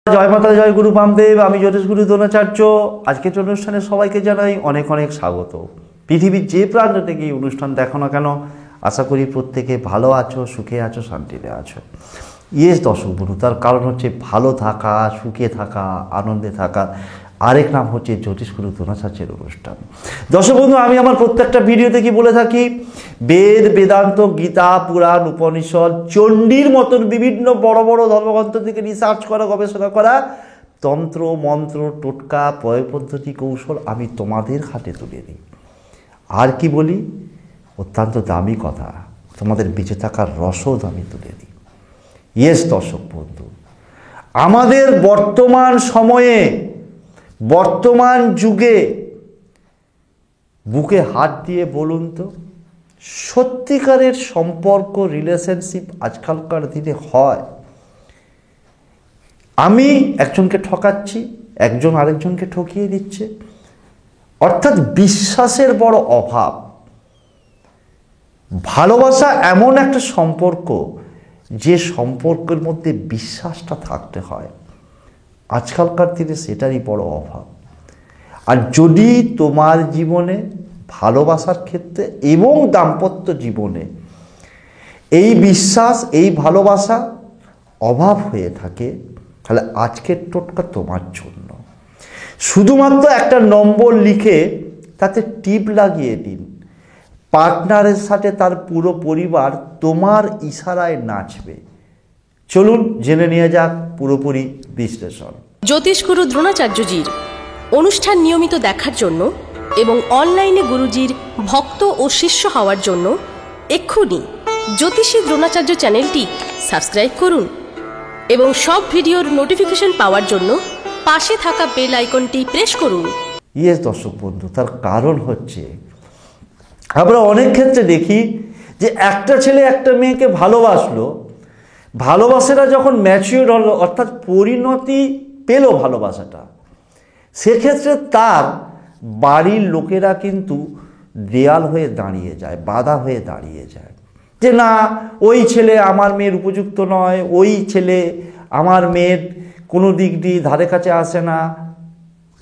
জয় মাতা জয় গুরু বামদেব। আমি জ্যোতিষ গুরু দ্রোণাচার্য। আজকের অনুষ্ঠানে সবাইকে জানাই অনেক অনেক স্বাগত। পৃথিবীর যে প্রান্ত থেকে এই অনুষ্ঠান দেখো না কেন, আশা করি প্রত্যেকে ভালো আছো, সুখে আছো, শান্তিতে আছো। ইয়েস দর্শক বন্ধু, তার কারণ হচ্ছে ভালো থাকা, সুখে থাকা, আনন্দে থাকা। আরেক নাম হচ্ছে জ্যোতিষ গুরু দ্রোণাচার্যের অনুষ্ঠান। দর্শক বন্ধু, আমি আমার প্রত্যেকটা ভিডিওতে কি বলে থাকি, বেদ, বেদান্ত, গীতা, পুরাণ, উপনিষদ, চণ্ডীর মতন বিভিন্ন বড় বড় ধর্মগ্রন্থ থেকে রিসার্চ করা, গবেষণা করা তন্ত্র, মন্ত্র, টোটকা, প্রয়োগ পদ্ধতি, কৌশল আমি তোমাদের হাতে তুলে দিই। আর কি বলি, অত্যন্ত দামি কথা, তোমাদের বেঁচে থাকার রসদ আমি তুলে দিই। ইয়েস দর্শক বন্ধু, আমাদের বর্তমান সময়ে, বর্তমান যুগে বুকে হাত দিয়ে বলুন তো, সত্যিকারের সম্পর্ক, রিলেশনশিপ আজকালকার দিনে হয়? আমি একজনকে ঠকাচ্ছি, একজন আরেকজনকে ঠকিয়ে দিচ্ছে, অর্থাৎ বিশ্বাসের বড় অভাব। ভালোবাসা এমন একটা সম্পর্ক, যে সম্পর্কের মধ্যে বিশ্বাসটা থাকতে হয়, আজকালকার দিনে সেটারই বড় অভাব। আর যদি তোমার জীবনে ভালোবাসার ক্ষেত্রে এবং দাম্পত্য জীবনে এই বিশ্বাস, এই ভালোবাসা অভাব হয়ে থাকে, তাহলে আজকের টোটকা তোমার জন্য। শুধুমাত্র একটা নম্বর লিখে তাতে টিপ লাগিয়ে দিন। পার্টনারের সাথে তার পুরো পরিবার তোমার ইশারায় নাচবে। চলুন জেনে নিয়ে যাক পুরোপুরি বিশ্লেষণ। জ্যোতিষ গুরু দ্রোণাচার্যজির অনুষ্ঠান নিয়মিত দেখার জন্য এবং অনলাইনে গুরুজির ভক্ত ও শিষ্য হওয়ার জন্য এক্ষুনি জ্যোতিষী দ্রোণাচার্য চ্যানেলটি সাবস্ক্রাইব করুন এবং সব ভিডিওর নোটিফিকেশন পাওয়ার জন্য পাশে থাকা বেল আইকনটি প্রেস করুন। ইয়েস দর্শক বন্ধু, তার কারণ হচ্ছে আমরা অনেক ক্ষেত্রে দেখি যে একটা ছেলে একটা মেয়েকে ভালোবাসলো, ভালোবাসাটা যখন ম্যাচিউর হলো, অর্থাৎ পরিণতি পেল ভালোবাসাটা, সেক্ষেত্রে তার বাড়ির লোকেরা কিন্তু দেয়াল হয়ে দাঁড়িয়ে যায়, বাধা হয়ে দাঁড়িয়ে যায়, যে না, ওই ছেলে আমার মেয়ের উপযুক্ত নয়, ওই ছেলে আমার মেয়ের কোনো দিক দিয়ে ধারে কাছে আসে না,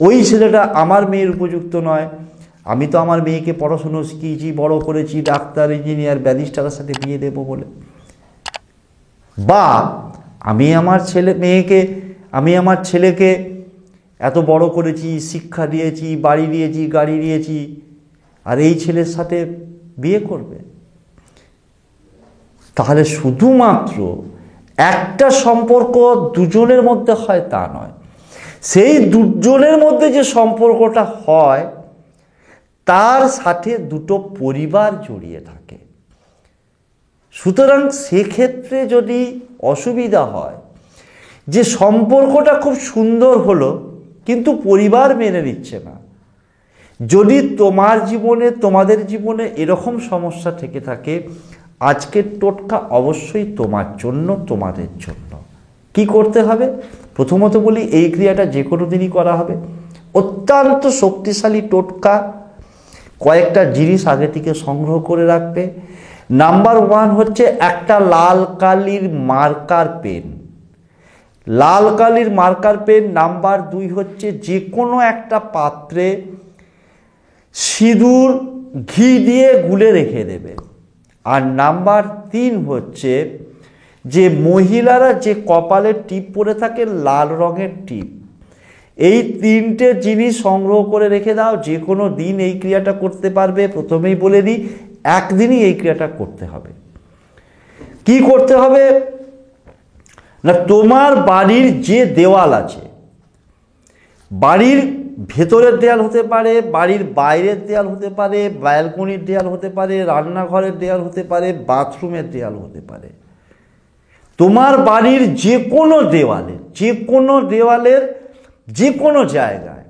ওই ছেলেটা আমার মেয়ের উপযুক্ত নয়। আমি তো আমার মেয়েকে পড়াশুনো শিখিয়েছি, বড় করেছি, ডাক্তার, ইঞ্জিনিয়ার, ব্যারিস্টারের সাথে বিয়ে দেবো বলে। বা আমি আমার ছেলেকে এত বড় করেছি, শিক্ষা দিয়েছি, বাড়ি দিয়েছি, গাড়ি দিয়েছি, আর এই ছেলের সাথে বিয়ে করবে। তাহলে শুধুমাত্র একটা সম্পর্ক দুজনের মধ্যে হয় তা নয়, সেই দুজনের মধ্যে যে সম্পর্কটা হয় তার সাথে দুটো পরিবার জড়িয়ে থাকে। সুতরাং সেক্ষেত্রে যদি অসুবিধা হয়, যে সম্পর্কটা খুব সুন্দর হলো কিন্তু পরিবার মেনে নিচ্ছে না, যদি তোমার জীবনে, তোমাদের জীবনে এরকম সমস্যা থেকে থাকে, আজকের টোটকা অবশ্যই তোমার জন্য, তোমাদের জন্য। কি করতে হবে? প্রথমত বলি, এই ক্রিয়াটা যে কোনো দিনই করা হবে। অত্যন্ত শক্তিশালী টোটকা, কয়েকটা জিনিস আগে থেকে সংগ্রহ করে রাখবে। নাম্বার 1 হচ্ছে একটা লাল কালির মার্কার পেন, লাল কালির মার্কার পেন। নাম্বার 2 হচ্ছে যে কোনো একটা পাত্রে সিঁদুর, ঘি দিয়ে গুলে রেখে দেবে। আর নাম্বার 3 হচ্ছে যে মহিলারা যে কপালের টিপ পরে থাকে, লাল রঙের টিপ। এই 3টে জিনিস সংগ্রহ করে রেখে দাও। যে কোনো দিন এই ক্রিয়াটা করতে পারবে। প্রথমেই বলে দিই, একদিনই এই ক্রিয়াটা করতে হবে। কি করতে হবে না, তোমার বাড়ির যে দেওয়াল আছে, বাড়ির ভেতরের দেয়াল হতে পারে, বাড়ির বাইরের দেয়াল হতে পারে, ব্যালকনির দেয়াল হতে পারে, রান্নাঘরের দেয়াল হতে পারে, বাথরুমের দেয়াল হতে পারে, তোমার বাড়ির যে কোনো দেওয়ালে, যে কোনো দেওয়ালের যে কোনো জায়গায়,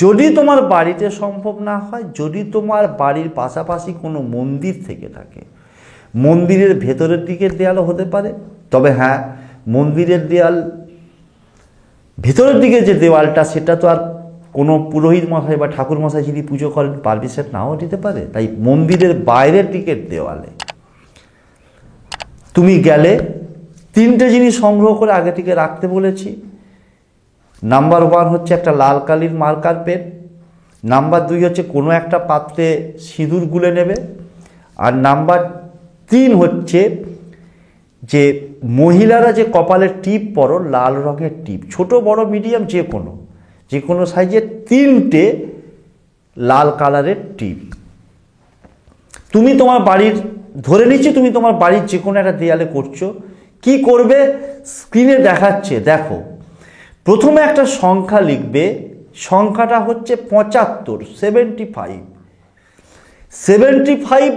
যদি তোমার বাড়িতে সম্ভব না হয়, যদি তোমার বাড়ির পাশাপাশি কোনো মন্দির থেকে থাকে, মন্দিরের ভেতরের দিকের দেয়ালও হতে পারে। তবে হ্যাঁ, মন্দিরের দেয়াল, ভেতরের দিকে যে দেওয়ালটা, সেটা তো আর কোনো পুরোহিত মশাই বা ঠাকুর মশাই যদি পুজো করেন পারমিশন নাও দিতে পারে। তাই মন্দিরের বাইরের দিকের দেওয়ালে তুমি গেলে তিনটে জিনিস সংগ্রহ করে আগে থেকে রাখতে বলেছি। নাম্বার 1 হচ্ছে একটা লাল কালির মার্কার পেন। নাম্বার 2 হচ্ছে কোনো একটা পাত্রে সিঁদুর গুলে নেবে। আর নাম্বার 3 হচ্ছে যে মহিলারা যে কপালের টিপ পরো, লাল রঙের টিপ, ছোট বড় মিডিয়াম যে কোনো সাইজের 3টে লাল কালারের টিপ। তুমি তোমার বাড়ির, ধরে নিচ্ছি তুমি তোমার বাড়ির যে কোনো একটা দেয়ালে করছো। কি করবে স্ক্রিনে দেখাচ্ছে, দেখো। প্রথমে একটা সংখ্যা লিখবে, সংখ্যাটা হচ্ছে 75, 75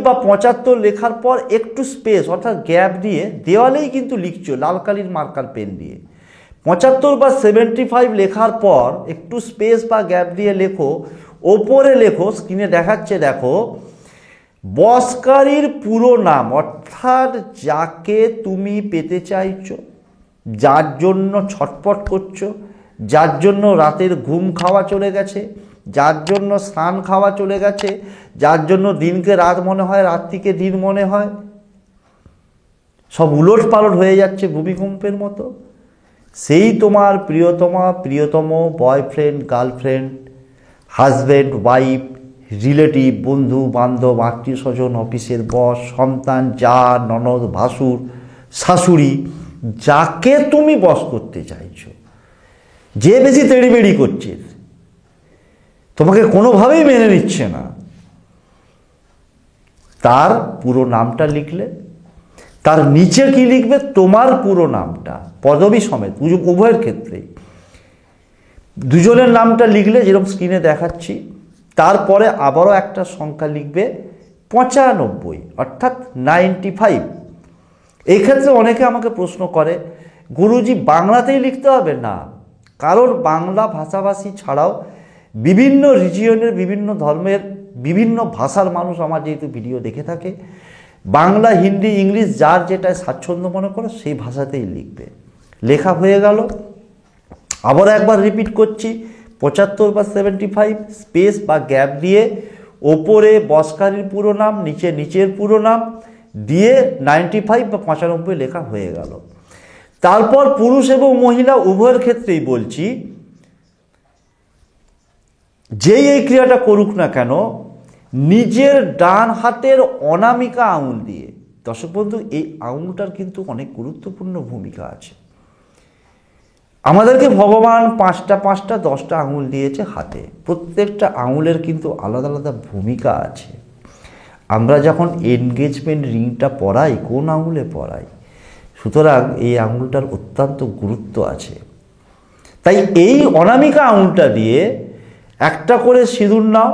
বা 75 লেখার পর একটু স্পেস অর্থাৎ গ্যাপ দিয়ে, দেওয়ালেই কিন্তু লিখছো লাল কালির মার্কার পেন দিয়ে। 75 বা 75 লেখার পর একটু স্পেস বা গ্যাপ দিয়ে লেখো, ওপরে লেখো, স্ক্রিনে দেখাচ্ছে দেখো, বসকারীর পুরো নাম, অর্থাৎ যাকে তুমি পেতে চাইছো, যার জন্য ছটপট করছো, যার জন্য রাতের ঘুম খাওয়া চলে গেছে, যার জন্য স্নান খাওয়া চলে গেছে, যার জন্য দিনকে রাত মনে হয়, রাত্রিকে দিন মনে হয়, সব উলট পালট হয়ে যাচ্ছে ভূমিকম্পের মতো, সেই তোমার প্রিয়তম boyfriend, girlfriend, husband, wife, relative, বন্ধু বান্ধব, আত্মীয় স্বজন, অফিসের বস, সন্তান, যা, ননদ, ভাসুর, শাশুড়ি, যাকে তুমি বশ করতে চাইছো, যে বেশি তেড়িবেড়ি করছে, তোমাকে কোনোভাবেই মেনে নিচ্ছে না, তার পুরো নামটা লিখলে। তার নিচে কি লিখবে? তোমার পুরো নামটা, পদবী সমেত, উভয়ের ক্ষেত্রেই দুজনের নামটা লিখলে, যেরকম স্ক্রিনে দেখাচ্ছি। তারপরে আবারও একটা সংখ্যা লিখবে 95, অর্থাৎ 95। এই ক্ষেত্রে অনেকে আমাকে প্রশ্ন করে, গুরুজি বাংলাতেই লিখতে হবে? না, কারণ বাংলা ভাষাভাষী ছাড়াও বিভিন্ন রিজিয়নের, বিভিন্ন ধর্মের, বিভিন্ন ভাষার মানুষ আমার যেহেতু ভিডিও দেখে থাকে, বাংলা, হিন্দি, ইংলিশ, যার যেটায় স্বাচ্ছন্দ্য মনে করো সেই ভাষাতেই লিখবে। লেখা হয়ে গেল। আবার একবার রিপিট করছি, 75 বা 75, স্পেস বা গ্যাপ দিয়ে ওপরে বসকারীর পুরো নাম, নিচে নিচের পুরো নাম দিয়ে 95 বা 95 লেখা হয়ে গেল। তারপর পুরুষ এবং মহিলা উভয়ের ক্ষেত্রেই বলছি, যেই এই ক্রিয়াটা করুক না কেন, নিজের ডান হাতের অনামিকা আঙুল দিয়ে, দর্শক বন্ধু এই আঙুলটার কিন্তু অনেক গুরুত্বপূর্ণ ভূমিকা আছে। আমাদেরকে ভগবান 5টা 10টা আঙুল দিয়েছে হাতে, প্রত্যেকটা আঙুলের কিন্তু আলাদা আলাদা ভূমিকা আছে। আমরা যখন এনগেজমেন্ট রিংটা পরাই, কোন আঙুলে পরাই, সুতরাং এই আঙুলটার অত্যন্ত গুরুত্ব আছে। তাই এই অনামিকা আঙুলটা দিয়ে একটা করে সিঁদুর নাও।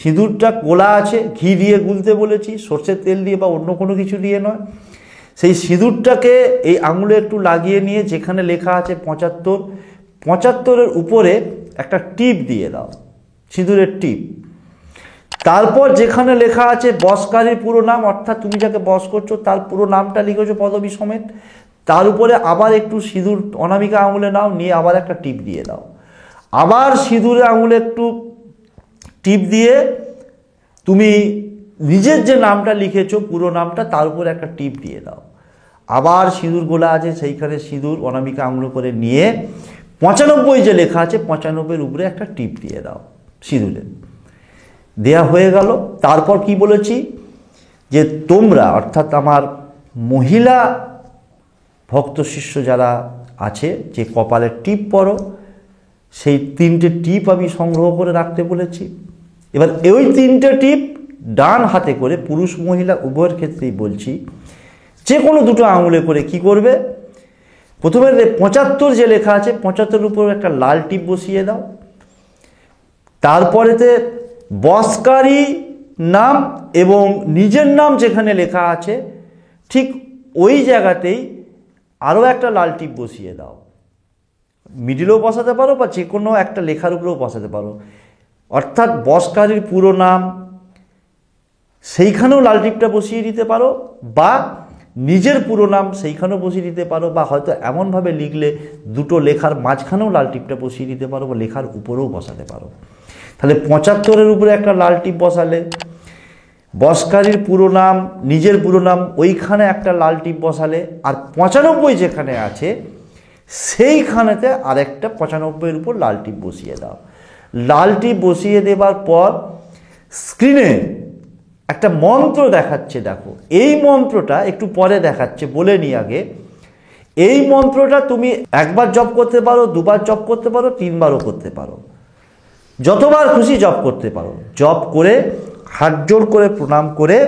সিঁদুরটা গোলা আছে, ঘি দিয়ে গুলতে বলেছি, সর্ষের তেল দিয়ে বা অন্য কোনো কিছু দিয়ে নয়। সেই সিঁদুরটাকে এই আঙুলে একটু লাগিয়ে নিয়ে যেখানে লেখা আছে 75, উপরে একটা টিপ দিয়ে দাও, সিঁদুরের টিপ। তারপর যেখানে লেখা আছে বসকারীর পুরো নাম, অর্থাৎ তুমি যাকে বস করছো তার পুরো নামটা লিখেছো পদবী সমেত, তার উপরে আবার একটু সিঁদুর অনামিকা আঙুলে নাও, নিয়ে আবার একটা টিপ দিয়ে দাও। আবার সিঁদুরে আঙুলে একটু টিপ দিয়ে তুমি নিজের যে নামটা লিখেছো পুরো নামটা, তার উপরে একটা টিপ দিয়ে দাও। আবার সিঁদুর গোলা আছে, সেইখানে সিঁদুর অনামিকা আঙুল করে নিয়ে 95 যে লেখা আছে 95 উপরে একটা টিপ দিয়ে দাও সিঁদুরে। দেয়া হয়ে গেল। তারপর কি বলেছি, যে তোমরা অর্থাৎ আমার মহিলা ভক্ত শিষ্য যারা আছে, যে কপালের টিপ পরো, সেই 3টে টিপ আমি সংগ্রহ করে রাখতে বলেছি। এবার ওই 3টে টিপ ডান হাতে করে, পুরুষ মহিলা উভয়ের ক্ষেত্রেই বলছি, যে কোনো দুটো আঙুলে করে কি করবে, প্রথমে 75 যে লেখা আছে 75 উপর একটা লাল টিপ বসিয়ে দাও। তারপরেতে বসকারী নাম এবং নিজের নাম যেখানে লেখা আছে ঠিক ওই জায়গাতেই আরও একটা লাল টিপ বসিয়ে দাও। মিডিলেও বসাতে পারো বা যে কোনো একটা লেখার উপরেও বসাতে পারো, অর্থাৎ বসকারীর পুরো নাম সেইখানেও লাল টিপটা বসিয়ে দিতে পারো, বা নিজের পুরো নাম সেইখানেও বসিয়ে দিতে পারো, বা হয়তো এমনভাবে লিখলে দুটো লেখার মাঝখানেও লাল টিপটা বসিয়ে দিতে পারো, বা লেখার উপরেও বসাতে পারো। তাহলে 75 উপরে একটা লাল টিপ বসালে, বসকারীর পুরো নাম, নিজের পুরো নাম, ওইখানে একটা লাল টিপ বসালে, আর 95 যেখানে আছে সেইখানেতে আরেকটা 95-এর উপর লাল টিপ বসিয়ে দাও। লাল টিপ বসিয়ে দেবার পর স্ক্রিনে একটা মন্ত্র দেখাচ্ছে, দেখো এই মন্ত্রটা একটু পরে দেখাচ্ছে, বলে নি আগে। এই মন্ত্রটা তুমি একবার জপ করতে পারো, দুবার জপ করতে পারো, 3বারও করতে পারো, যতবার খুশি জপ করতে পারো। জপ করে হাত জোড় করে প্রণাম করে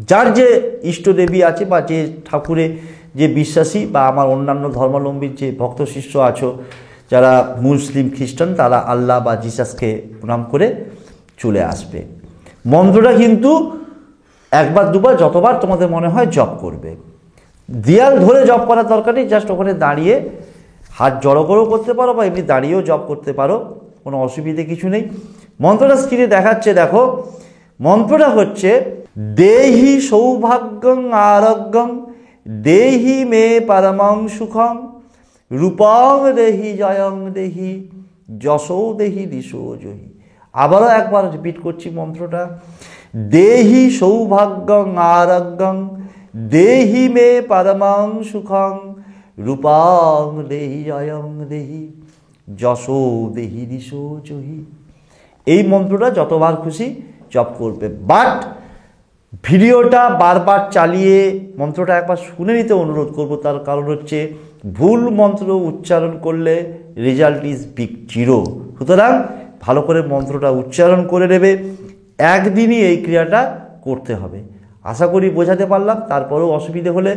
যার যে ইষ্টদেবী আছে বা যে ঠাকুরে যে বিশ্বাসী বা আমার অন্যান্য ধর্মাবলম্বীর যে ভক্ত শিষ্য আছো, যারা মুসলিম খ্রিস্টান, তারা আল্লাহ বা জিসাসকে প্রণাম করে চলে আসবে। মন্ত্রটা কিন্তু একবার দুবার যতবার তোমাদের মনে হয় জপ করবে। দেয়াল ধরে জপ করার দরকার নেই, জাস্ট ওখানে দাঁড়িয়ে হাত জড়ো করেও করতে পারো বা এমনি দাঁড়িয়েও জপ করতে পারো, কোনো অসুবিধে কিছু নেই। মন্ত্রটা স্ক্রিনে দেখাচ্ছে, দেখো মন্ত্রটা হচ্ছে দেহি সৌভাগ্যং আরোগ্যং দেহি মে পরমং সুখং রূপং দেহি জয়ং দেহি যশো দেহি দিশো জহি। আবারও একবার রিপিট করছি মন্ত্রটা, দেহি সৌভাগ্যং আরোগ্যং দেহি মে পরমং সুখং রূপং দেহি জয়ং দেহি যশো দেহি দিশো জহি। এই মন্ত্রটা যতবার খুশি জপ করবে, বাট ভিডিওটা বারবার চালিয়ে মন্ত্রটা একবার শুনে নিতে অনুরোধ করব। তার কারণ হচ্ছে ভুল মন্ত্র উচ্চারণ করলে রেজাল্ট ইজ বিগ জিরো। সুতরাং ভালো করে মন্ত্রটা উচ্চারণ করে নেবে, একদিনই এই ক্রিয়াটা করতে হবে। আশা করি বোঝাতে পারলাম। তারপরেও অসুবিধে হলে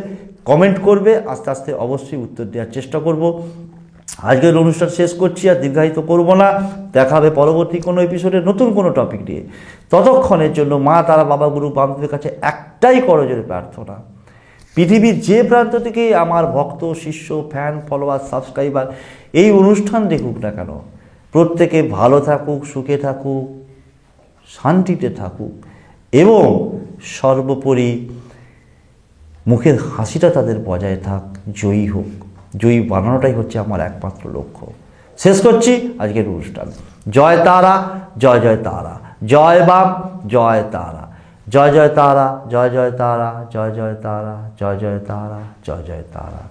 কমেন্ট করবে, আস্তে আস্তে অবশ্যই উত্তর দেওয়ার চেষ্টা করব। আজকের অনুষ্ঠান শেষ করছি, আর দীর্ঘায়িত করব না। দেখা হবে পরবর্তী কোনো এপিসোডে নতুন কোনো টপিক নিয়ে। ততক্ষণের জন্য মা তারা, বাবা, গুরু, বান্ধবের কাছে একটাই করজোড়ে প্রার্থনা, পৃথিবীর যে প্রান্ত থেকে আমার ভক্ত, শিষ্য, ফ্যান, ফলোয়ার, সাবস্ক্রাইবার এই অনুষ্ঠান দেখুক না কেন, প্রত্যেকে ভালো থাকুক, সুখে থাকুক, শান্তিতে থাকুক এবং সর্বোপরি মুখের হাসিটা তাদের বজায় থাক, জয়ী হোক। জয়ী বানানোটাই হচ্ছে আমার একমাত্র লক্ষ্য। শেষ করছি আজকের অনুষ্ঠান। জয় তারা, জয় জয় তারা, জয় বাম, জয় তারা, জয় জয় তারা, জয় জয় তারা, জয় জয় তারা, জয় জয় তারা, জয় জয় তারা।